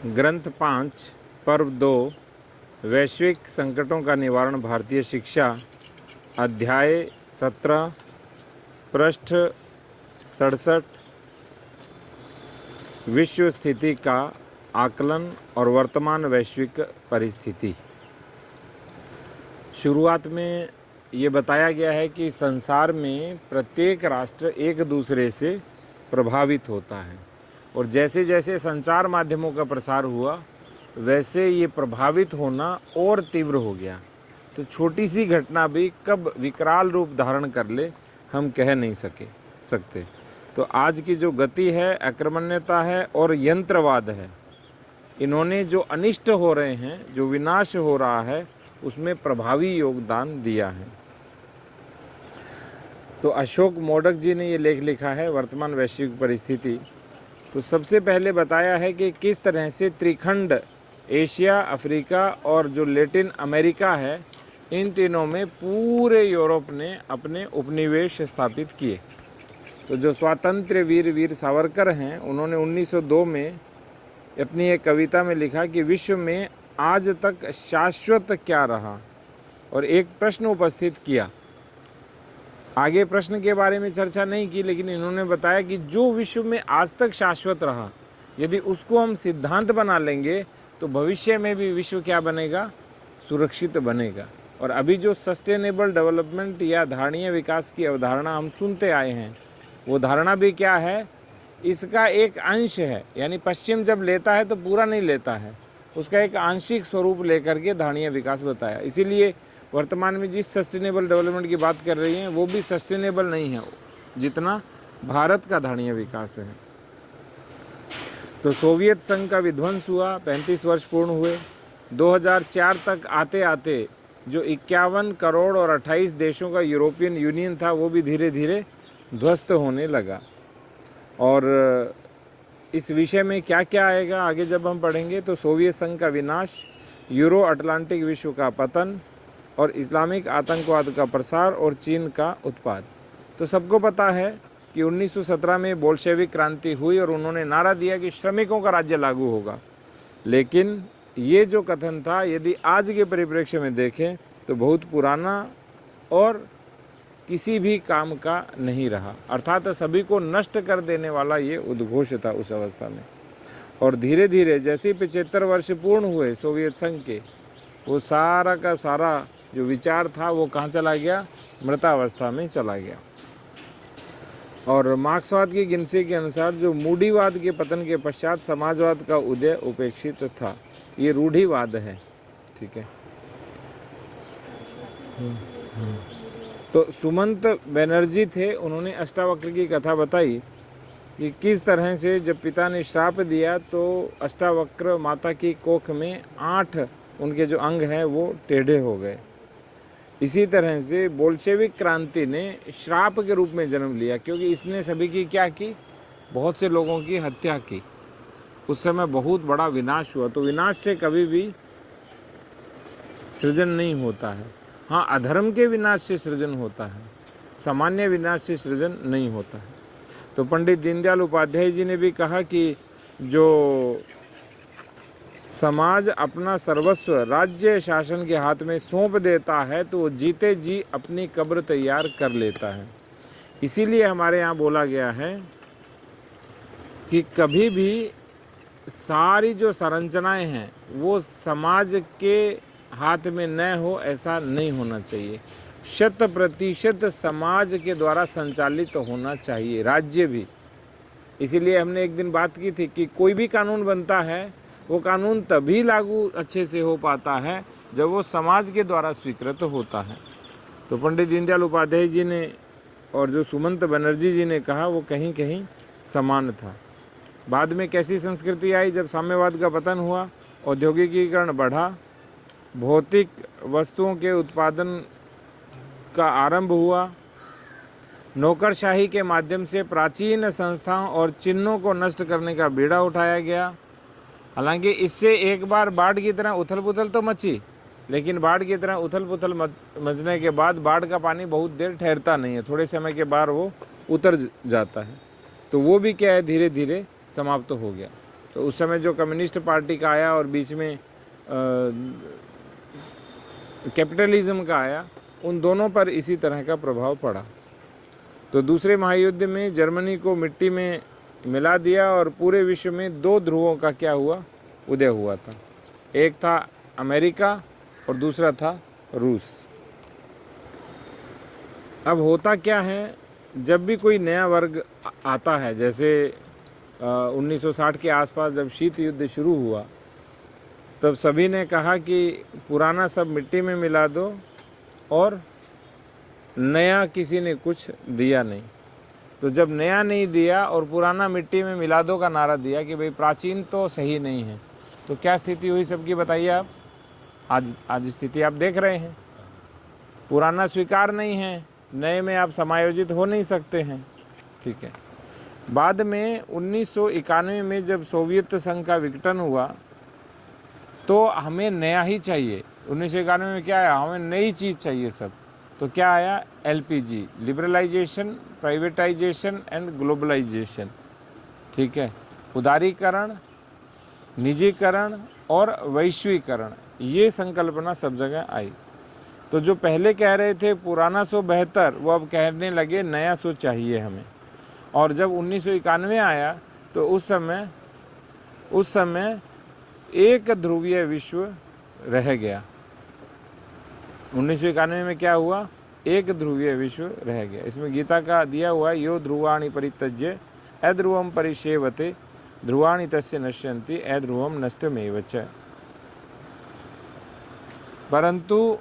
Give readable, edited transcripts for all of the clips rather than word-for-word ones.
ग्रंथ 5 पर्व 2 वैश्विक संकटों का निवारण भारतीय शिक्षा अध्याय 17 पृष्ठ 67 विश्व स्थिति का आकलन और वर्तमान वैश्विक परिस्थिति। शुरुआत में ये बताया गया है कि संसार में प्रत्येक राष्ट्र एक दूसरे से प्रभावित होता है और जैसे जैसे संचार माध्यमों का प्रसार हुआ वैसे ये प्रभावित होना और तीव्र हो गया। तो छोटी सी घटना भी कब विकराल रूप धारण कर ले हम कह नहीं सकते। तो आज की जो गति है, आक्रमण्यता है और यंत्रवाद है, इन्होंने जो अनिष्ट हो रहे हैं, जो विनाश हो रहा है, उसमें प्रभावी योगदान दिया है। तो अशोक मोडक जी ने ये लेख लिखा है, वर्तमान वैश्विक परिस्थिति। तो सबसे पहले बताया है कि किस तरह से त्रिखंड एशिया, अफ्रीका और जो लैटिन अमेरिका है, इन तीनों में पूरे यूरोप ने अपने उपनिवेश स्थापित किए। तो जो स्वातंत्र्य वीर सावरकर हैं, उन्होंने 1902 में अपनी एक कविता में लिखा कि विश्व में आज तक शाश्वत क्या रहा, और एक प्रश्न उपस्थित किया। आगे प्रश्न के बारे में चर्चा नहीं की, लेकिन इन्होंने बताया कि जो विश्व में आज तक शाश्वत रहा, यदि उसको हम सिद्धांत बना लेंगे तो भविष्य में भी विश्व क्या बनेगा, सुरक्षित बनेगा। और अभी जो सस्टेनेबल डेवलपमेंट या धारणीय विकास की अवधारणा हम सुनते आए हैं, वो धारणा भी क्या है, इसका एक अंश है। यानी पश्चिम जब लेता है तो पूरा नहीं लेता है, उसका एक आंशिक स्वरूप लेकर के धारणीय विकास बताया। इसीलिए वर्तमान में जिस सस्टेनेबल डेवलपमेंट की बात कर रही हैं वो भी सस्टेनेबल नहीं है जितना भारत का धारणीय विकास है। तो सोवियत संघ का विध्वंस हुआ, 35 वर्ष पूर्ण हुए। 2004 तक आते आते जो 51 करोड़ और 28 देशों का यूरोपियन यूनियन था, वो भी धीरे धीरे ध्वस्त होने लगा। और इस विषय में क्या क्या आएगा आगे जब हम पढ़ेंगे, तो सोवियत संघ का विनाश, यूरो अटलांटिक विश्व का पतन और इस्लामिक आतंकवाद का प्रसार और चीन का उत्पाद। तो सबको पता है कि 1917 में बोल्शेविक क्रांति हुई और उन्होंने नारा दिया कि श्रमिकों का राज्य लागू होगा। लेकिन ये जो कथन था, यदि आज के परिप्रेक्ष्य में देखें तो बहुत पुराना और किसी भी काम का नहीं रहा, अर्थात सभी को नष्ट कर देने वाला ये उद्घोष था उस अवस्था में। और धीरे धीरे जैसे 75 वर्ष पूर्ण हुए सोवियत संघ के, वो सारा का सारा जो विचार था वो कहाँ चला गया, मृतावस्था में चला गया। और मार्क्सवाद की गिनती के अनुसार जो मूढ़ीवाद के पतन के पश्चात समाजवाद का उदय उपेक्षित था। ये रूढ़िवाद है, ठीक है। तो सुमंत बनर्जी थे, उन्होंने अष्टावक्र की कथा बताई कि किस तरह से जब पिता ने श्राप दिया तो अष्टावक्र माता की कोख में 8 उनके जो अंग हैं वो टेढ़े हो गए। इसी तरह से बोल्शेविक क्रांति ने श्राप के रूप में जन्म लिया, क्योंकि इसने सभी की क्या की, बहुत से लोगों की हत्या की। उस समय बहुत बड़ा विनाश हुआ। तो विनाश से कभी भी सृजन नहीं होता है। हाँ, अधर्म के विनाश से सृजन होता है, सामान्य विनाश से सृजन नहीं होता है। तो पंडित दीनदयाल उपाध्याय जी ने भी कहा कि जो समाज अपना सर्वस्व राज्य शासन के हाथ में सौंप देता है तो वो जीते जी अपनी कब्र तैयार कर लेता है। इसीलिए हमारे यहाँ बोला गया है कि कभी भी सारी जो संरचनाएं हैं वो समाज के हाथ में न हो, ऐसा नहीं होना चाहिए। 100% समाज के द्वारा संचालित होना चाहिए, राज्य भी। इसीलिए हमने एक दिन बात की थी कि कोई भी कानून बनता है वो कानून तभी लागू अच्छे से हो पाता है जब वो समाज के द्वारा स्वीकृत होता है। तो पंडित दीनदयाल उपाध्याय जी ने और जो सुमंत बनर्जी जी ने कहा वो कहीं कहीं समान था। बाद में कैसी संस्कृति आई, जब साम्यवाद का पतन हुआ, औद्योगिकीकरण बढ़ा, भौतिक वस्तुओं के उत्पादन का आरंभ हुआ, नौकरशाही के माध्यम से प्राचीन संस्थाओं और चिन्हों को नष्ट करने का बीड़ा उठाया गया। हालांकि इससे एक बार बाढ़ की तरह उथल पुथल तो मची, लेकिन बाढ़ की तरह उथल पुथल मचने के बाद बाढ़ का पानी बहुत देर ठहरता नहीं है, थोड़े समय के बाद वो उतर जाता है। तो वो भी क्या है, धीरे धीरे समाप्त हो गया। तो उस समय जो कम्युनिस्ट पार्टी का आया और बीच में कैपिटलिज्म का आया, उन दोनों पर इसी तरह का प्रभाव पड़ा। तो दूसरे महायुद्ध में जर्मनी को मिट्टी में मिला दिया और पूरे विश्व में दो ध्रुवों का क्या हुआ, उदय हुआ था। एक था अमेरिका और दूसरा था रूस। अब होता क्या है, जब भी कोई नया वर्ग आता है, जैसे 1960 के आसपास जब शीत युद्ध शुरू हुआ, तब सभी ने कहा कि पुराना सब मिट्टी में मिला दो और नया किसी ने कुछ दिया नहीं। तो जब नया नहीं दिया और पुराना मिट्टी में मिला दो का नारा दिया कि भाई प्राचीन तो सही नहीं है, तो क्या स्थिति हुई सबकी बताइए आप। आज स्थिति आप देख रहे हैं, पुराना स्वीकार नहीं है, नए में आप समायोजित हो नहीं सकते हैं। ठीक है। बाद में 1991 में जब सोवियत संघ का विघटन हुआ, तो हमें नया ही चाहिए। 1991 में क्या आया, हमें नई चीज़ चाहिए सब। तो क्या आया, LPG, liberalisation, privatisation and globalisation. ठीक है, उदारीकरण, निजीकरण और वैश्वीकरण, ये संकल्पना सब जगह आई। तो जो पहले कह रहे थे पुराना सो बेहतर, वो अब कहने लगे नया सो चाहिए हमें। और जब 1991 आया तो उस समय एक ध्रुवीय विश्व रह गया। 1991 में क्या हुआ, एक ध्रुवीय विश्व रह गया। इसमें गीता का दिया हुआ है, यो ध्रुवाणि परित्यज्य अध्रुवम परिसेवते ध्रुवाणि तस्य नश्यन्ति अध्रुवम नष्टमेव च। परंतु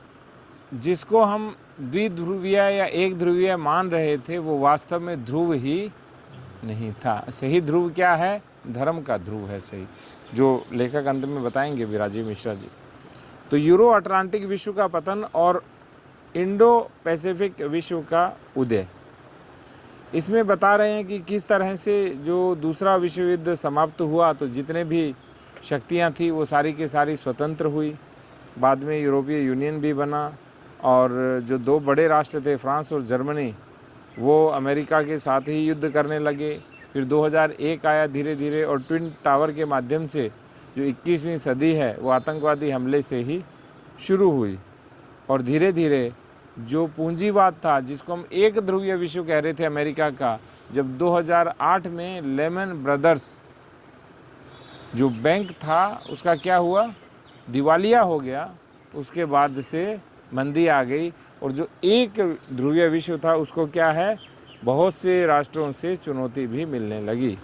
जिसको हम द्विध्रुवीय या एक ध्रुवीय मान रहे थे, वो वास्तव में ध्रुव ही नहीं था। सही ध्रुव क्या है, धर्म का ध्रुव है सही, जो लेखक अंत में बताएंगे विराजी मिश्रा जी। तो यूरो अटलांटिक विश्व का पतन और इंडो पैसिफिक विश्व का उदय, इसमें बता रहे हैं कि किस तरह से जो दूसरा विश्व युद्ध समाप्त हुआ, तो जितने भी शक्तियां थी वो सारी की सारी स्वतंत्र हुई। बाद में यूरोपीय यूनियन भी बना, और जो दो बड़े राष्ट्र थे फ्रांस और जर्मनी, वो अमेरिका के साथ ही युद्ध करने लगे। फिर 2001 आया धीरे धीरे, और ट्विन टावर के माध्यम से जो 21वीं सदी है वो आतंकवादी हमले से ही शुरू हुई। और धीरे धीरे जो पूंजीवाद था, जिसको हम एक ध्रुवीय विश्व कह रहे थे अमेरिका का, जब 2008 में लेमन ब्रदर्स जो बैंक था उसका क्या हुआ, दिवालिया हो गया, उसके बाद से मंदी आ गई। और जो एक ध्रुवीय विश्व था उसको क्या है, बहुत से राष्ट्रों से चुनौती भी मिलने लगी।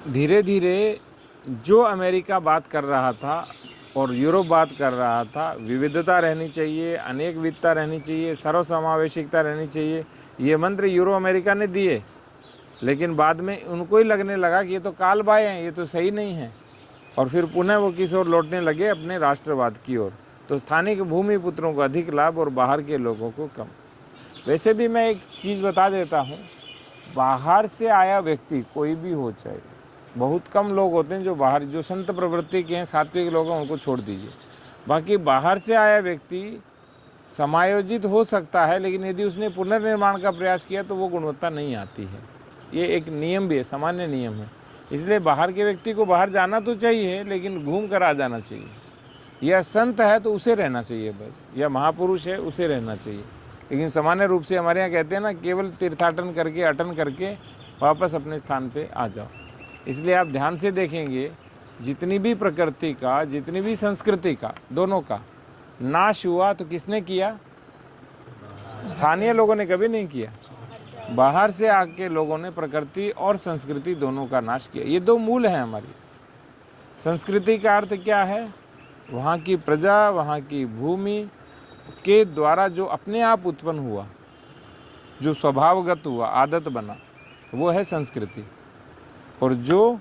धीरे धीरे जो अमेरिका बात कर रहा था और यूरोप बात कर रहा था, विविधता रहनी चाहिए, अनेक विविधता रहनी चाहिए, सर्वसमावेशिकता रहनी चाहिए, ये मंत्र यूरो अमेरिका ने दिए। लेकिन बाद में उनको ही लगने लगा कि ये तो कालबाह्य हैं, ये तो सही नहीं है, और फिर पुनः वो किस ओर लौटने लगे, अपने राष्ट्रवाद की ओर। तो स्थानिक भूमि पुत्रों को अधिक लाभ और बाहर के लोगों को कम। वैसे भी मैं एक चीज़ बता देता हूँ, बाहर से आया व्यक्ति कोई भी हो, चाहे बहुत कम लोग होते हैं जो बाहर, जो संत प्रवृत्ति के हैं, सात्विक लोग हैं, उनको छोड़ दीजिए। बाकी बाहर से आया व्यक्ति समायोजित हो सकता है, लेकिन यदि उसने पुनर्निर्माण का प्रयास किया तो वो गुणवत्ता नहीं आती है। ये एक नियम भी है, सामान्य नियम है। इसलिए बाहर के व्यक्ति को बाहर जाना तो चाहिए, लेकिन घूम कर आ जाना चाहिए। या संत है तो उसे रहना चाहिए बस, या महापुरुष है उसे रहना चाहिए। लेकिन सामान्य रूप से हमारे यहाँ कहते हैं ना, केवल तीर्थाटन करके, अटन करके वापस अपने स्थान पे आ जाओ। इसलिए आप ध्यान से देखेंगे, जितनी भी प्रकृति का, जितनी भी संस्कृति का, दोनों का नाश हुआ तो किसने किया, स्थानीय लोगों ने कभी नहीं किया। बाहर से आके लोगों ने प्रकृति और संस्कृति दोनों का नाश किया। ये दो मूल हैं हमारी। संस्कृति का अर्थ क्या है, वहाँ की प्रजा, वहाँ की भूमि के द्वारा जो अपने आप उत्पन्न हुआ, जो स्वभावगत हुआ, आदत बना, वो है संस्कृति। और जो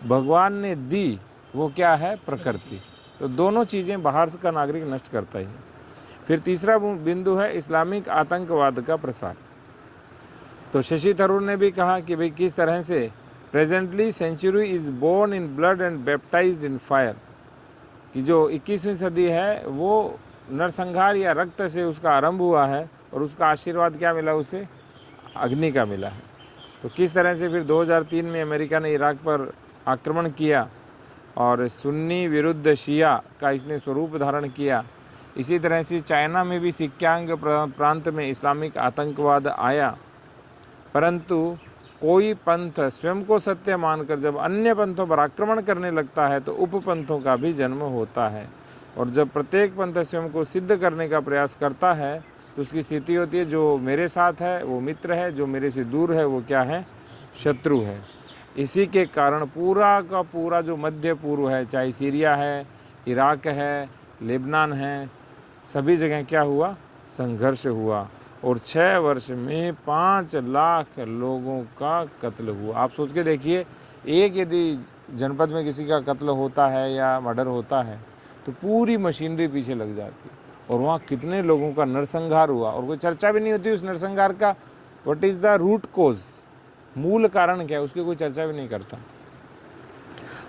भगवान ने दी वो क्या है, प्रकृति। तो दोनों चीज़ें बाहर से का नागरिक नष्ट करता ही है। फिर तीसरा बिंदु है इस्लामिक आतंकवाद का प्रसार। तो शशि थरूर ने भी कहा कि भाई किस तरह से presently century is born in blood and baptised in fire, कि जो 21वीं सदी है वो नरसंहार या रक्त से उसका आरंभ हुआ है, और उसका आशीर्वाद क्या मिला, उसे अग्नि का मिला है। तो किस तरह से फिर 2003 में अमेरिका ने इराक पर आक्रमण किया और सुन्नी विरुद्ध शिया का इसने स्वरूप धारण किया। इसी तरह से चाइना में भी सिक्यांग प्रांत में इस्लामिक आतंकवाद आया, परंतु कोई पंथ स्वयं को सत्य मानकर जब अन्य पंथों पर आक्रमण करने लगता है तो उपपंथों का भी जन्म होता है। और जब प्रत्येक पंथ स्वयं को सिद्ध करने का प्रयास करता है तो उसकी स्थिति होती है, जो मेरे साथ है वो मित्र है, जो मेरे से दूर है वो क्या है, शत्रु है। इसी के कारण पूरा का पूरा जो मध्य पूर्व है, चाहे सीरिया है, इराक है, लेबनान है, सभी जगह क्या हुआ, संघर्ष हुआ और 6 वर्ष में 5 लाख लोगों का कत्ल हुआ। आप सोच के देखिए, एक यदि जनपद में किसी का कत्ल होता है या मर्डर होता है तो पूरी मशीनरी पीछे लग जाती है और वहाँ कितने लोगों का नरसंहार हुआ और कोई चर्चा भी नहीं होती उस नरसंहार का। What is the root cause, मूल कारण क्या है, उसकी कोई चर्चा भी नहीं करता।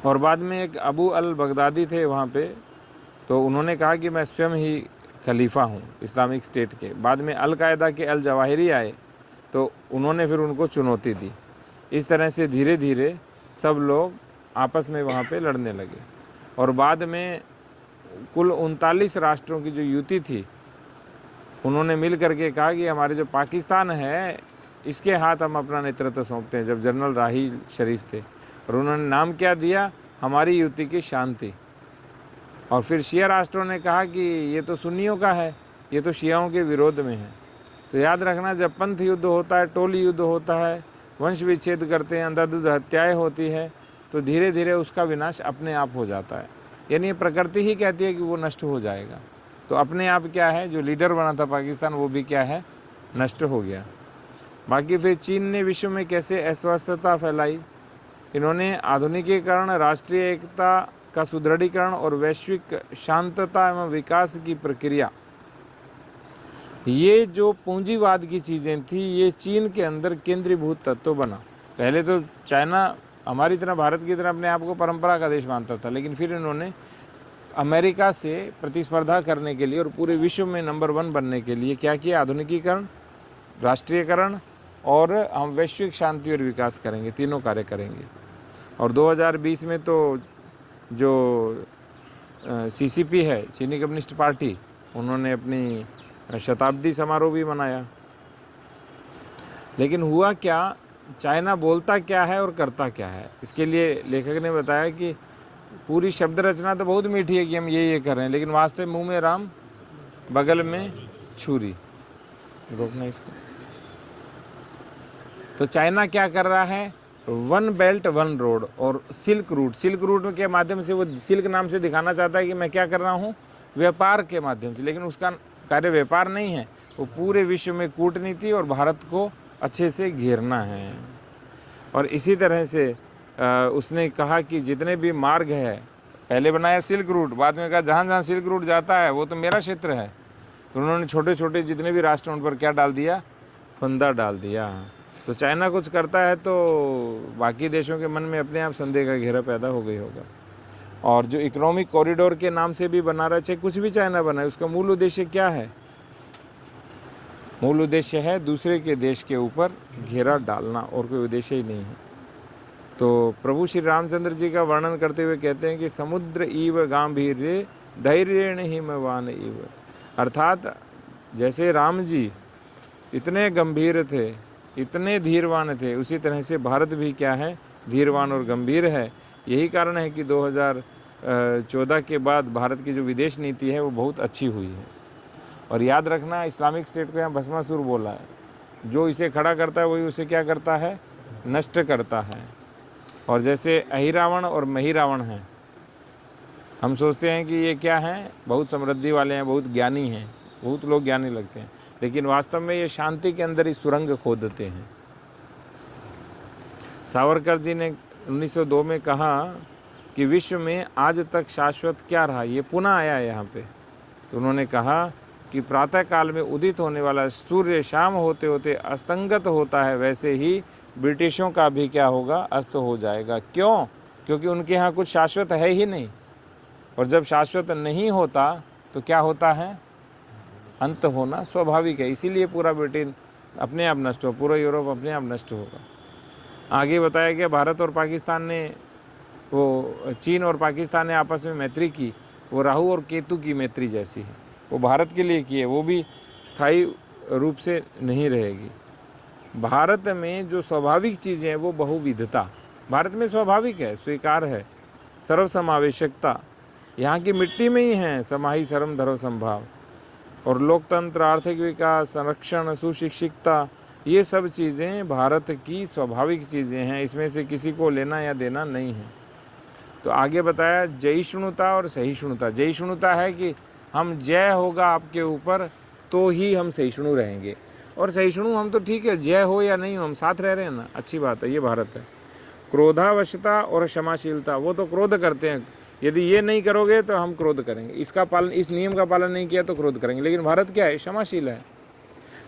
और बाद में एक अबू अल बगदादी थे वहाँ पे, तो उन्होंने कहा कि मैं स्वयं ही खलीफा हूँ इस्लामिक स्टेट के। बाद में अल कायदा के अल जवाहिरी आए तो उन्होंने फिर उनको चुनौती दी। इस तरह से धीरे धीरे सब लोग आपस में वहाँ पे लड़ने लगे और बाद में कुल 39 राष्ट्रों की जो युति थी उन्होंने मिल करके कहा कि हमारे जो पाकिस्तान है इसके हाथ हम अपना नेतृत्व सौंपते हैं, जब जनरल राहील शरीफ थे। और उन्होंने नाम क्या दिया, हमारी युति की शांति। और फिर शिया राष्ट्रों ने कहा कि ये तो सुन्नियों का है, ये तो शियाओं के विरोध में है। तो याद रखना, जब पंथ युद्ध होता है, टोली युद्ध होता है, वंश विच्छेद करते हैं, अंधाधुंध हत्याएँ होती है, तो धीरे धीरे उसका विनाश अपने आप हो जाता है। यानी प्रकृति ही कहती है कि वो नष्ट हो जाएगा। तो अपने आप क्या है, जो लीडर बना था पाकिस्तान वो भी क्या है, नष्ट हो गया। बाकी फिर चीन ने विश्व में कैसे अस्वस्थता फैलाई, इन्होंने आधुनिकीकरण, राष्ट्रीय एकता का सुदृढ़ीकरण और वैश्विक शांतता एवं विकास की प्रक्रिया, ये जो पूंजीवाद की चीज़ें थी ये चीन के अंदर केंद्रीभूत तत्व बना। पहले तो चाइना हमारी तरह, भारत की तरह अपने आप को परंपरा का देश मानता था, लेकिन फिर इन्होंने अमेरिका से प्रतिस्पर्धा करने के लिए और पूरे विश्व में नंबर 1 बनने के लिए क्या किया, आधुनिकीकरण, राष्ट्रीयकरण और हम वैश्विक शांति और विकास करेंगे, तीनों कार्य करेंगे। और 2020 में तो जो CCP है, चीनी कम्युनिस्ट पार्टी, उन्होंने अपनी शताब्दी समारोह भी मनाया। लेकिन हुआ क्या, चाइना बोलता क्या है और करता क्या है, इसके लिए लेखक ने बताया कि पूरी शब्द रचना तो बहुत मीठी है कि हम ये कर रहे हैं, लेकिन वास्तव में मुंह में राम बगल में छुरी। रोकना इसको। तो चाइना क्या कर रहा है, 1 बेल्ट 1 रोड और सिल्क रूट के माध्यम से, वो सिल्क नाम से दिखाना चाहता है कि मैं क्या कर रहा हूँ, व्यापार के माध्यम से। लेकिन उसका कार्य व्यापार नहीं है, वो पूरे विश्व में कूटनीति और भारत को अच्छे से घेरना है। और इसी तरह से उसने कहा कि जितने भी मार्ग है, पहले बनाया सिल्क रूट, बाद में कहा जहाँ जहाँ सिल्क रूट जाता है वो तो मेरा क्षेत्र है। तो उन्होंने छोटे छोटे जितने भी राष्ट्र उन पर क्या डाल दिया, फंदा डाल दिया। तो चाइना कुछ करता है तो बाकी देशों के मन में अपने आप संदेह का घेरा पैदा हो गई होगा। और जो इकोनॉमिक कॉरिडोर के नाम से भी बना रहा है, चाहे कुछ भी चाइना बनाए, उसका मूल उद्देश्य क्या है, मूल उद्देश्य है दूसरे के देश के ऊपर घेरा डालना, और कोई उद्देश्य ही नहीं है। तो प्रभु श्री रामचंद्र जी का वर्णन करते हुए कहते हैं कि समुद्र इव गांभीर्य धैर्येण हिमवान इव, अर्थात जैसे राम जी इतने गंभीर थे, इतने धीरवान थे, उसी तरह से भारत भी क्या है, धीरवान और गंभीर है। यही कारण है कि 2014 के बाद भारत की जो विदेश नीति है वो बहुत अच्छी हुई है। और याद रखना, इस्लामिक स्टेट को यहाँ भस्मासुर बोला है, जो इसे खड़ा करता है वही उसे क्या करता है, नष्ट करता है। और जैसे अहिरावण और महिरावण हैं, हम सोचते हैं कि ये क्या हैं, बहुत समृद्धि वाले हैं, बहुत ज्ञानी हैं, बहुत लोग ज्ञानी लगते हैं, लेकिन वास्तव में ये शांति के अंदर ही सुरंग खोदते हैं। सावरकर जी ने 1902 में कहा कि विश्व में आज तक शाश्वत क्या रहा, ये पुनः आया है यहाँ पे। तो उन्होंने कहा कि प्रातः काल में उदित होने वाला सूर्य शाम होते होते अस्तंगत होता है, वैसे ही ब्रिटिशों का भी क्या होगा, अस्त हो जाएगा। क्यों? क्योंकि उनके यहाँ कुछ शाश्वत है ही नहीं, और जब शाश्वत नहीं होता तो क्या होता है, अंत होना स्वाभाविक है। इसीलिए पूरा ब्रिटेन अपने आप नष्ट हो, पूरा यूरोप अपने आप नष्ट होगा। आगे बताया गया भारत और पाकिस्तान ने, वो चीन और पाकिस्तान ने आपस में मैत्री की, वो राहु और केतु की मैत्री जैसी है। वो भारत के लिए की है, वो भी स्थायी रूप से नहीं रहेगी। भारत में जो स्वाभाविक चीज़ें हैं वो बहुविधता भारत में स्वाभाविक है, स्वीकार है। सर्वसमावेशकता यहाँ की मिट्टी में ही है, समाही सर्व धर्म संभाव। और लोकतंत्र, आर्थिक विकास, संरक्षण, सुशिक्षितता, ये सब चीज़ें भारत की स्वाभाविक चीज़ें हैं, इसमें से किसी को लेना या देना नहीं है। तो आगे बताया जयिष्णुता और सहिष्णुता। जयिष्णुता है कि हम जय होगा आपके ऊपर तो ही हम सहिष्णु रहेंगे, और सहिष्णु हम तो ठीक है, जय हो या नहीं हो हम साथ रह रहे हैं ना, अच्छी बात है, ये भारत है। क्रोधावशता और क्षमाशीलता, वो तो क्रोध करते हैं, यदि ये नहीं करोगे तो हम क्रोध करेंगे, इसका पालन, इस नियम का पालन नहीं किया तो क्रोध करेंगे। लेकिन भारत क्या है, क्षमाशील है।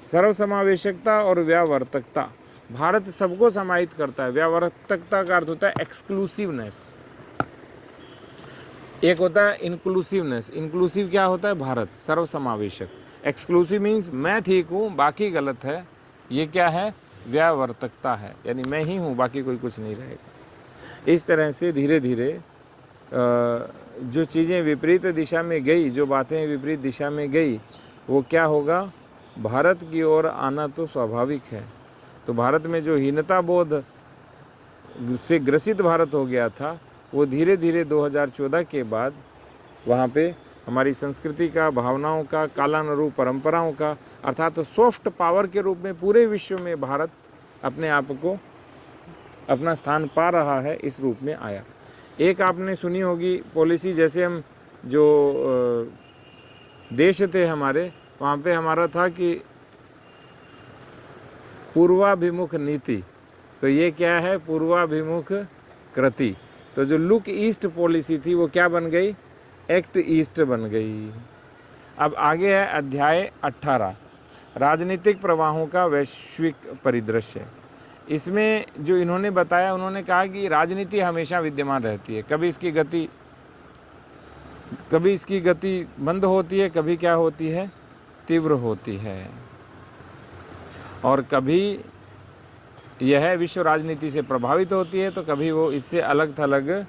सर्वसमावेशकता और व्यावर्तकता, भारत सबको समाहित करता है। व्यावर्तकता का अर्थ होता है एक्सक्लूसिवनेस, एक होता है इंक्लूसिवनेस। इंक्लूसिव क्या होता है, भारत सर्वसमावेशक। एक्सक्लूसिव मीन्स मैं ठीक हूँ बाकी गलत है, ये क्या है, व्यावर्तकता है, यानी मैं ही हूँ बाकी कोई कुछ नहीं रहेगा। इस तरह से धीरे धीरे जो चीज़ें विपरीत दिशा में गई, जो बातें विपरीत दिशा में गई, वो क्या होगा, भारत की ओर आना तो स्वाभाविक है। तो भारत में जो हीनता बोध से ग्रसित भारत हो गया था, वो धीरे धीरे 2014 के बाद वहाँ पे हमारी संस्कृति का, भावनाओं का, कालानुरूप परंपराओं का, अर्थात सॉफ्ट पावर के रूप में पूरे विश्व में भारत अपने आप को, अपना स्थान पा रहा है, इस रूप में आया। एक आपने सुनी होगी पॉलिसी, जैसे हम जो देश थे हमारे, वहाँ पे हमारा था कि पूर्वाभिमुख नीति, तो ये क्या है, पूर्वाभिमुख कृति। तो जो लुक ईस्ट पॉलिसी थी वो क्या बन गई, एक्ट ईस्ट बन गई। अब आगे है अध्याय 18, राजनीतिक प्रवाहों का वैश्विक परिदृश्य। इसमें जो इन्होंने बताया, उन्होंने कहा कि राजनीति हमेशा विद्यमान रहती है, कभी इसकी गति मंद होती है, कभी क्या होती है, तीव्र होती है, और कभी यह विश्व राजनीति से प्रभावित होती है, तो कभी वो इससे अलग थलग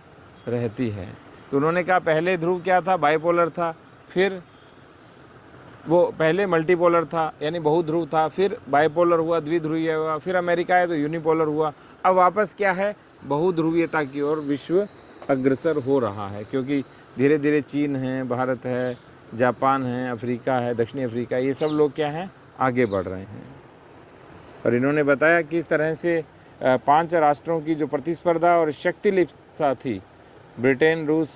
रहती है। तो उन्होंने कहा पहले ध्रुव क्या था, बाइपोलर था, फिर वो पहले मल्टीपोलर था यानी बहुध्रुव था, फिर बाइपोलर हुआ, द्विध्रुवीय हुआ, फिर अमेरिका है तो यूनिपोलर हुआ। अब वापस क्या है, बहुध्रुवीयता की ओर विश्व अग्रसर हो रहा है, क्योंकि धीरे धीरे चीन है, भारत है, जापान है, अफ्रीका है, दक्षिणी अफ्रीका, ये सब लोग क्या हैं, आगे बढ़ रहे हैं। और इन्होंने बताया किस तरह से 5 राष्ट्रों की जो प्रतिस्पर्धा और शक्तिलिप्तता थी, ब्रिटेन, रूस,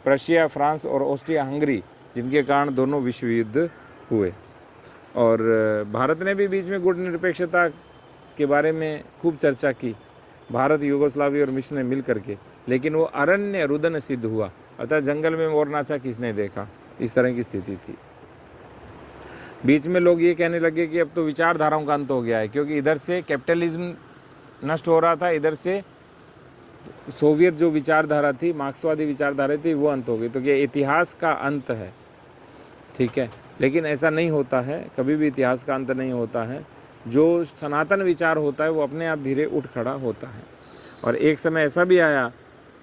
प्रशिया, फ्रांस और ऑस्ट्रिया हंगरी, जिनके कारण दोनों विश्व युद्ध हुए। और भारत ने भी बीच में गुट निरपेक्षता के बारे में खूब चर्चा की, भारत, यूगोस्लाविया और मिस्र ने मिल करके, लेकिन वो अरण्य रुदन सिद्ध हुआ, अतः जंगल में मोर नाचा किसने देखा, इस तरह की स्थिति थी। बीच में लोग ये कहने लगे कि अब तो विचारधाराओं का अंत हो गया है, क्योंकि इधर से कैपिटलिज्म नष्ट हो रहा था, इधर से सोवियत जो विचारधारा थी, मार्क्सवादी विचारधारा थी, वो अंत हो गई। तो ये इतिहास का अंत है, ठीक है, लेकिन ऐसा नहीं होता है, कभी भी इतिहास का अंत नहीं होता है। जो सनातन विचार होता है वो अपने आप धीरे उठ खड़ा होता है। और एक समय ऐसा भी आया,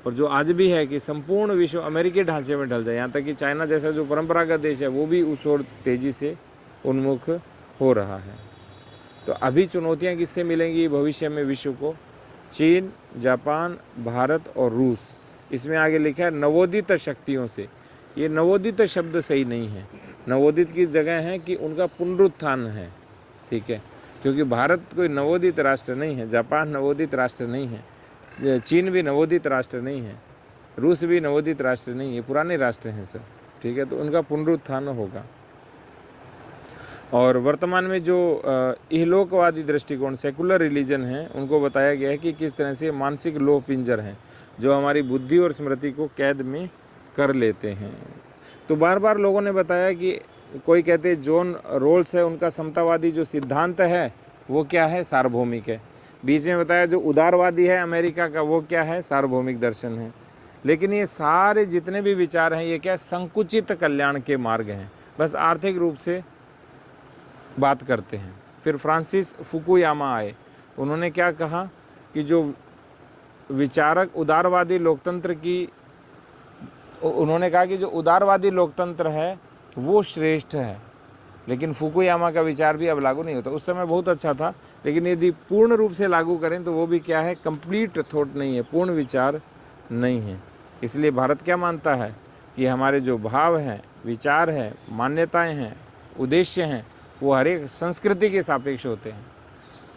और जो आज भी है, कि संपूर्ण विश्व अमेरिकी ढांचे में ढल जाए, यहाँ तक कि चाइना जैसा जो परंपरागत देश है वो भी उस ओर तेज़ी से उन्मुख हो रहा है। तो अभी चुनौतियाँ किससे मिलेंगी भविष्य में विश्व को, चीन, जापान, भारत और रूस। इसमें आगे लिखा है नवोदित शक्तियों से। ये नवोदित शब्द सही नहीं है, नवोदित की जगह है कि उनका पुनरुत्थान है, ठीक है, क्योंकि भारत कोई नवोदित राष्ट्र नहीं है, जापान नवोदित राष्ट्र नहीं है, चीन भी नवोदित राष्ट्र नहीं है, रूस भी नवोदित राष्ट्र नहीं है, पुराने राष्ट्र हैं सब, ठीक है। तो उनका पुनरुत्थान होगा। और वर्तमान में जो इहलोकवादी दृष्टिकोण, सेकुलर रिलीजन है, उनको बताया गया है कि किस तरह से मानसिक लोह पिंजर हैं जो हमारी बुद्धि और स्मृति को कैद में कर लेते हैं। तो बार बार लोगों ने बताया कि कोई कहते हैं जॉन रोल्स है, उनका समतावादी जो सिद्धांत है वो क्या है, सार्वभौमिक है। बीच में बताया जो उदारवादी है अमेरिका का, वो क्या है, सार्वभौमिक दर्शन है। लेकिन ये सारे जितने भी विचार हैं ये क्या, संकुचित कल्याण के मार्ग हैं, बस आर्थिक रूप से बात करते हैं। फिर फ्रांसिस फुकुयामा आए, उन्होंने क्या कहा कि जो विचारक उदारवादी लोकतंत्र की, उन्होंने कहा कि जो उदारवादी लोकतंत्र है वो श्रेष्ठ है, लेकिन फुकुयामा का विचार भी अब लागू नहीं होता। उस समय बहुत अच्छा था, लेकिन यदि पूर्ण रूप से लागू करें तो वो भी क्या है, कंप्लीट थॉट नहीं है, पूर्ण विचार नहीं है। इसलिए भारत क्या मानता है कि हमारे जो भाव हैं, विचार हैं, मान्यताएं हैं, उद्देश्य हैं, वो हर एक संस्कृति के सापेक्ष होते हैं।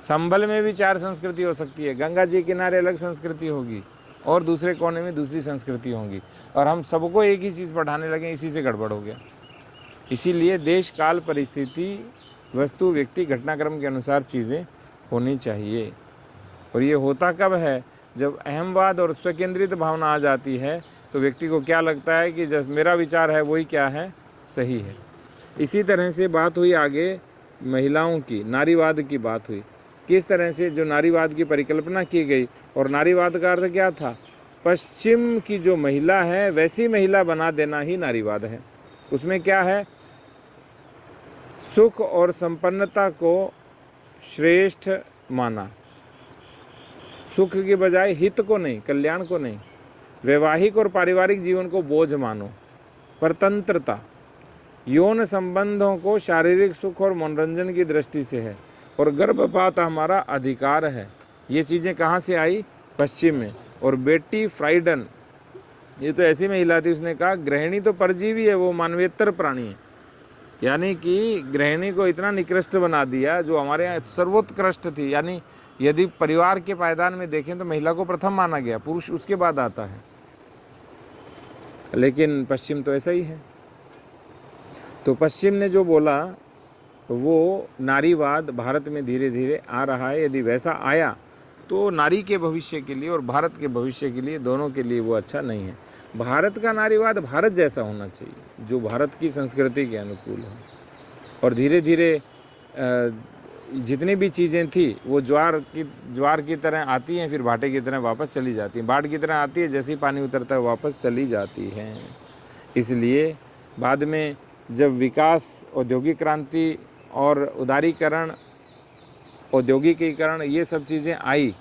संभल में भी 4 संस्कृति हो सकती है, गंगा जी किनारे अलग संस्कृति होगी और दूसरे कोने में दूसरी संस्कृति होंगी, और हम सबको एक ही चीज़ पढ़ाने लगे, इसी से गड़बड़ हो गया। इसीलिए देश काल परिस्थिति वस्तु व्यक्ति घटनाक्रम के अनुसार चीज़ें होनी चाहिए। और ये होता कब है, जब अहमवाद और स्वकेंद्रित भावना आ जाती है, तो व्यक्ति को क्या लगता है कि जब मेरा विचार है वही क्या है, सही है। इसी तरह से बात हुई आगे महिलाओं की, नारीवाद की बात हुई। किस तरह से जो नारीवाद की परिकल्पना की गई, और नारीवाद का अर्थ क्या था, पश्चिम की जो महिला है वैसी महिला बना देना ही नारीवाद है। उसमें क्या है, सुख और संपन्नता को श्रेष्ठ माना, सुख के बजाय हित को नहीं, कल्याण को नहीं। वैवाहिक और पारिवारिक जीवन को बोझ मानो। परतंत्रता, यौन संबंधों को शारीरिक सुख और मनोरंजन की दृष्टि से है, और गर्भपात हमारा अधिकार है। ये चीज़ें कहाँ से आई, पश्चिम में। और बेटी फ्राइडन, ये तो ऐसी महिला थी, उसने कहा गृहिणी तो परजीवी है, वो मानवेतर प्राणी है। यानी कि गृहिणी को इतना निकृष्ट बना दिया, जो हमारे यहाँ सर्वोत्कृष्ट थी। यानी यदि परिवार के पायदान में देखें तो महिला को प्रथम माना गया, पुरुष उसके बाद आता है। लेकिन पश्चिम तो ऐसा ही है। तो पश्चिम ने जो बोला वो नारीवाद भारत में धीरे धीरे आ रहा है। यदि वैसा आया तो नारी के भविष्य के लिए और भारत के भविष्य के लिए, दोनों के लिए वो अच्छा नहीं है। भारत का नारीवाद भारत जैसा होना चाहिए, जो भारत की संस्कृति के अनुकूल हो। और धीरे धीरे जितनी भी चीज़ें थी वो ज्वार की तरह आती हैं, फिर भाटे की तरह वापस चली जाती हैं। बाढ़ की तरह आती है, जैसे ही पानी उतरता है वापस चली जाती हैं। इसलिए बाद में जब विकास, औद्योगिक क्रांति और उदारीकरण, औद्योगिकीकरण, ये सब चीज़ें आई,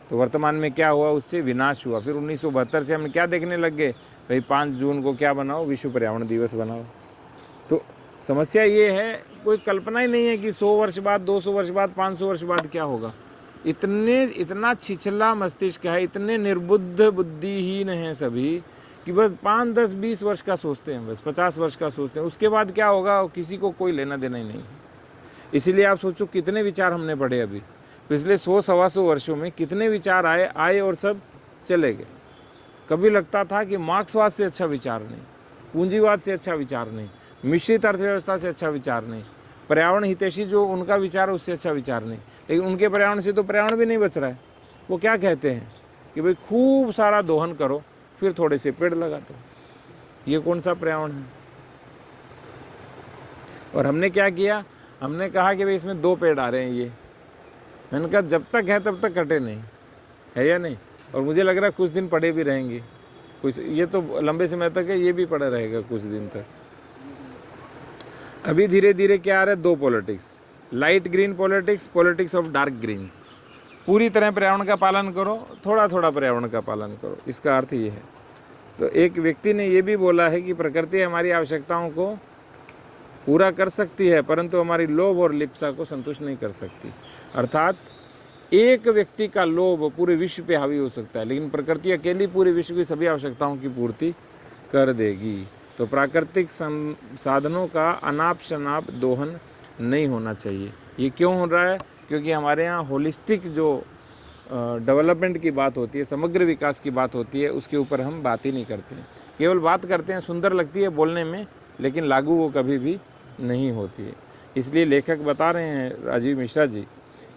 तो वर्तमान में क्या हुआ, उससे विनाश हुआ। फिर 1972 से हम क्या देखने लग गए, भाई 5 जून को क्या बनाओ, विश्व पर्यावरण दिवस बनाओ। तो समस्या ये है, कोई कल्पना ही नहीं है कि 100 वर्ष बाद, 200 वर्ष बाद, 500 वर्ष बाद क्या होगा। इतना छिछला मस्तिष्क है, इतने निर्बुद्ध बुद्धिहीन हैं सभी कि बस 5, 10, 20 वर्ष का सोचते हैं, बस 50 वर्ष का सोचते हैं। उसके बाद क्या होगा किसी को कोई लेना देना ही नहीं। इसीलिए आप सोचो कितने विचार हमने पढ़े अभी पिछले 100-125 वर्षों में, कितने विचार आए और सब चले गए। कभी लगता था कि मार्क्सवाद से अच्छा विचार नहीं, पूंजीवाद से अच्छा विचार नहीं, मिश्रित अर्थव्यवस्था से अच्छा विचार नहीं, पर्यावरण हितैषी जो उनका विचार है उससे अच्छा विचार नहीं। लेकिन उनके पर्यावरण से तो पर्यावरण भी नहीं बच रहा है। वो क्या कहते हैं कि भाई खूब सारा दोहन करो, फिर थोड़े से पेड़ लगा दो। ये कौन सा पर्यावरण है। और हमने क्या किया, हमने कहा कि भाई इसमें 2 पेड़ आ रहे हैं, ये मैंने कहा जब तक है तब तक कटे नहीं, है या नहीं। और मुझे लग रहा है कुछ दिन पड़े भी रहेंगे, कुछ ये तो लंबे समय तक है, ये भी पड़ा रहेगा कुछ दिन तक। अभी धीरे धीरे क्या आ रहा है, 2 politics, light green politics, politics of dark green. पूरी तरह पर्यावरण का पालन करो, थोड़ा थोड़ा पर्यावरण का पालन करो, इसका अर्थ ये है। तो एक व्यक्ति ने ये भी बोला है कि प्रकृति हमारी आवश्यकताओं को पूरा कर सकती है, परंतु हमारी लोभ और लिप्सा को संतुष्ट नहीं कर सकती। अर्थात एक व्यक्ति का लोभ पूरे विश्व पे हावी हो सकता है, लेकिन प्रकृति अकेली पूरे विश्व की सभी आवश्यकताओं की पूर्ति कर देगी। तो प्राकृतिक साधनों का अनाप शनाप दोहन नहीं होना चाहिए। ये क्यों हो रहा है, क्योंकि हमारे यहाँ होलिस्टिक जो डेवलपमेंट की बात होती है, समग्र विकास की बात होती है, उसके ऊपर हम बात ही नहीं करते हैं। केवल बात करते हैं, सुंदर लगती है बोलने में, लेकिन लागू वो कभी भी नहीं होती है। इसलिए लेखक बता रहे हैं राजीव मिश्रा जी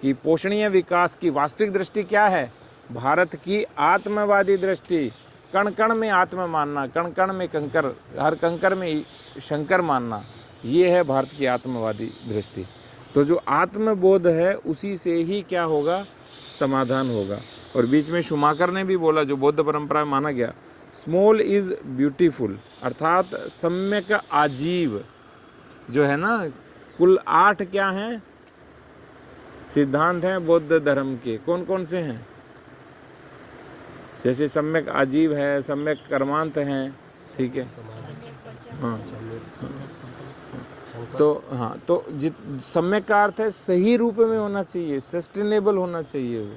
कि पोषणीय विकास की वास्तविक दृष्टि क्या है, भारत की आत्मवादी दृष्टि। कण कण में आत्मा मानना, कण कण में कंकर, हर कंकर में शंकर मानना, ये है भारत की आत्मवादी दृष्टि। तो जो आत्मबोध है उसी से ही क्या होगा, समाधान होगा। और बीच में शुमाकर ने भी बोला, जो बौद्ध परंपरा में माना गया, स्मॉल इज़ ब्यूटीफुल, अर्थात सम्यक आजीव जो है ना। कुल 8 क्या हैं, सिद्धांत हैं बौद्ध धर्म के। कौन कौन से हैं, जैसे सम्यक आजीव है, सम्यक कर्मांत हैं, ठीक है। हाँ तो हाँ, तो सम्यक का अर्थ है सही रूप में होना चाहिए, सस्टेनेबल होना चाहिए वो।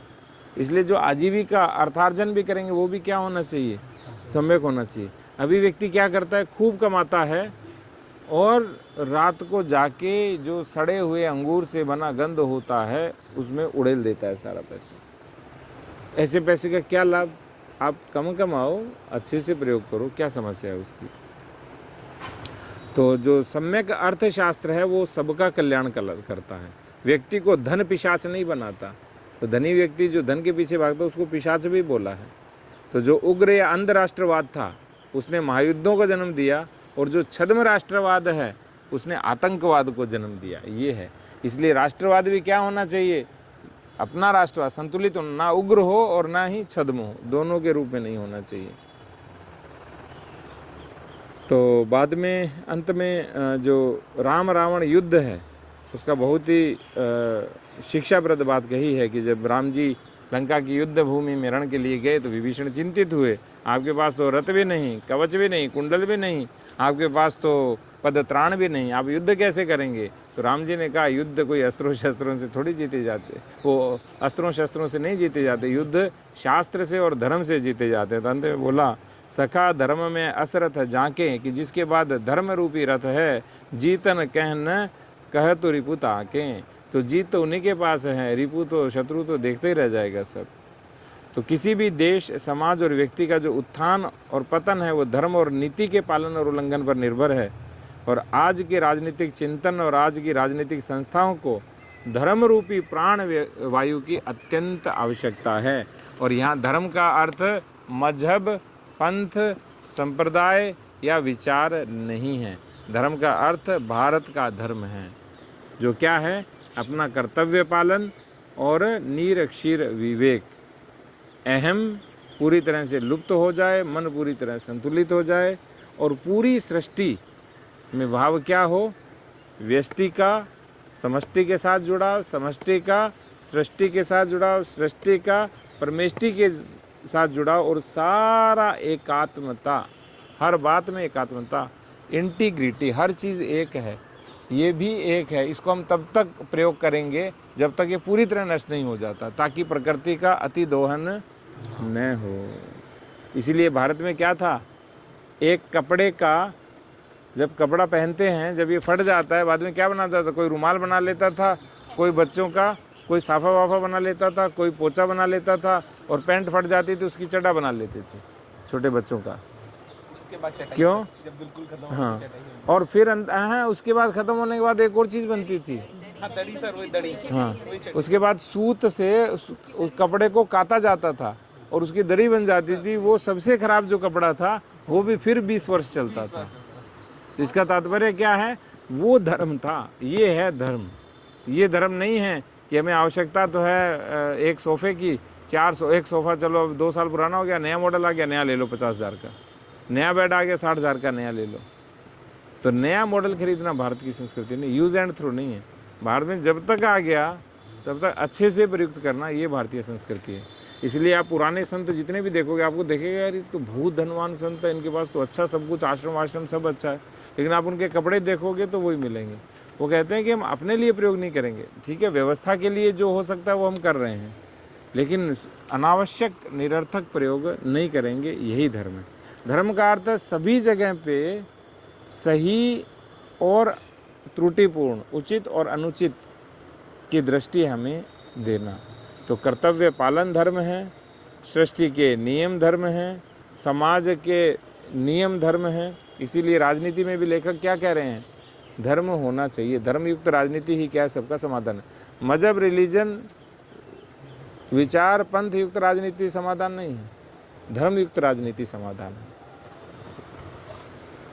इसलिए जो आजीविका अर्थार्जन भी करेंगे वो भी क्या होना चाहिए, सम्यक होना चाहिए। अभी व्यक्ति क्या करता है, खूब कमाता है और रात को जाके जो सड़े हुए अंगूर से बना गंध होता है उसमें उड़ेल देता है सारा पैसा। ऐसे पैसे का क्या लाभ? आप कम कमाओ, अच्छे से प्रयोग करो, क्या समस्या है उसकी। तो जो सम्यक अर्थशास्त्र है वो सबका कल्याण करता है, व्यक्ति को धन पिशाच नहीं बनाता। तो धनी व्यक्ति जो धन के पीछे भागता है उसको पिशाच भी बोला है। तो जो उग्र या अंध राष्ट्रवाद था उसने महायुद्धों को जन्म दिया, और जो छद्म राष्ट्रवाद है उसने आतंकवाद को जन्म दिया। ये है, इसलिए राष्ट्रवाद भी क्या होना चाहिए, अपना राष्ट्रवाद संतुलित होना, ना उग्र हो और ना ही छद्म हो, दोनों के रूप में नहीं होना चाहिए। तो बाद में अंत में जो राम रावण युद्ध है उसका बहुत ही शिक्षाप्रद बात कही है कि जब राम जी लंका की युद्ध भूमि में रण के लिए गए तो विभीषण चिंतित हुए, आपके पास तो रथ भी नहीं, कवच भी नहीं, कुंडल भी नहीं, आपके पास तो पदत्राण भी नहीं, आप युद्ध कैसे करेंगे? तो राम जी ने कहा युद्ध कोई अस्त्रों शस्त्रों से थोड़ी जीते जाते, वो अस्त्रों शस्त्रों से नहीं जीते जाते, युद्ध शास्त्र से और धर्म से जीते जाते। तो अंत में बोला सखा धर्म में असरथ जाके, कि जिसके बाद धर्म रूपी रथ है, जीतन कहन कह तो रिपु ताके। तो जीत तो उन्हीं के पास है, रिपु तो शत्रु तो देखते ही रह जाएगा सब। तो किसी भी देश समाज और व्यक्ति का जो उत्थान और पतन है वो धर्म और नीति के पालन और उल्लंघन पर निर्भर है। और आज के राजनीतिक चिंतन और आज की राजनीतिक संस्थाओं को धर्म रूपी प्राण वायु की अत्यंत आवश्यकता है। और यहाँ धर्म का अर्थ मजहब, पंथ, संप्रदाय या विचार नहीं है। धर्म का अर्थ भारत का धर्म है, जो क्या है, अपना कर्तव्य पालन और नीर क्षीर विवेक। अहम पूरी तरह से लुप्त हो जाए, मन पूरी तरह संतुलित हो जाए, और पूरी सृष्टि में भाव क्या हो, व्यष्टि का समष्टि के साथ जुड़ाव, समष्टि का सृष्टि के साथ जुड़ाव, सृष्टि का परमेष्टि के साथ जुड़ाव, और सारा एकात्मता, हर बात में एकात्मता, इंटीग्रिटी, हर चीज़ एक है, ये भी एक है। इसको हम तब तक प्रयोग करेंगे जब तक ये पूरी तरह नष्ट नहीं हो जाता, ताकि प्रकृति का अति दोहन न हो। इसीलिए भारत में क्या था, एक कपड़े का, जब कपड़ा पहनते हैं जब ये फट जाता है, बाद में क्या बनाता था, कोई रुमाल बना लेता था, कोई बच्चों का कोई साफा वाफा बना लेता था, कोई पोछा बना लेता था, और पैंट फट जाती थी उसकी चड्डा बना लेते थे छोटे बच्चों का। उसके बाद चटाई, क्यों, जब बिल्कुल खत्म, हाँ, और फिर हाँ, उसके बाद खत्म होने के बाद एक और चीज़ बनती थी, दड़ी सर, वही दड़ी, हाँ, उसके बाद सूत से उस कपड़े को काता जाता था और उसकी दरी बन जाती थी। वो सबसे खराब जो कपड़ा था वो भी फिर 20 वर्ष चलता था। इसका तात्पर्य क्या है, वो धर्म था, ये है धर्म। ये धर्म नहीं है कि हमें आवश्यकता तो है एक सोफ़े की, 400, एक सोफ़ा चलो अब 2 साल पुराना हो गया, नया मॉडल आ गया, नया ले लो 50,000 का, नया बेड आ गया 60,000 का, नया ले लो। तो नया मॉडल खरीदना भारत की संस्कृति नहीं, यूज़ एंड थ्रो नहीं है। भारत में जब तक आ गया तब तक अच्छे से प्रयुक्त करना, ये भारतीय संस्कृति है। इसलिए आप पुराने संत जितने भी देखोगे, आपको देखेगा यार ये तो बहुत धनवान संत है, इनके पास तो अच्छा सब कुछ, आश्रम सब अच्छा है, लेकिन आप उनके कपड़े देखोगे तो वही मिलेंगे। वो कहते हैं कि हम अपने लिए प्रयोग नहीं करेंगे, ठीक है, व्यवस्था के लिए जो हो सकता है वो हम कर रहे हैं, लेकिन अनावश्यक निरर्थक प्रयोग नहीं करेंगे, यही धर्म है। धर्म का अर्थ सभी जगह पे सही और त्रुटिपूर्ण, उचित और अनुचित की दृष्टि हमें देना। तो कर्तव्य पालन धर्म है, सृष्टि के नियम धर्म हैं, समाज के नियम धर्म हैं। इसीलिए राजनीति में भी लेखक क्या कह रहे हैं, धर्म होना चाहिए, धर्मयुक्त राजनीति ही क्या है, सबका समाधान है। मजहब, रिलीजन, विचार, पंथ युक्त राजनीति समाधान नहीं है, धर्मयुक्त राजनीति समाधान है।